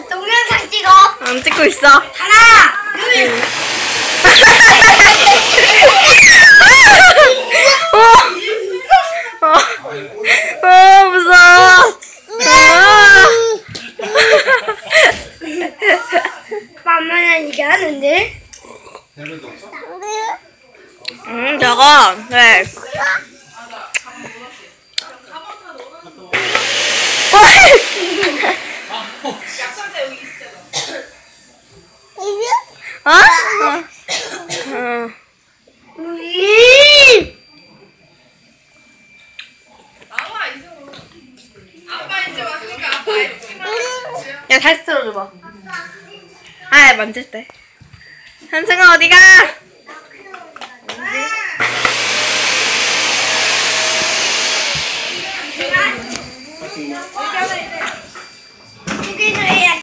동영상 찍어. 안 찍고 있어. 하나, 둘. 무서워. 맘마는 이게 하는데? 저거, 네. 야, 다시 들어줘봐. 아, 만질 때. 현승아, 어디가? 여기서 해야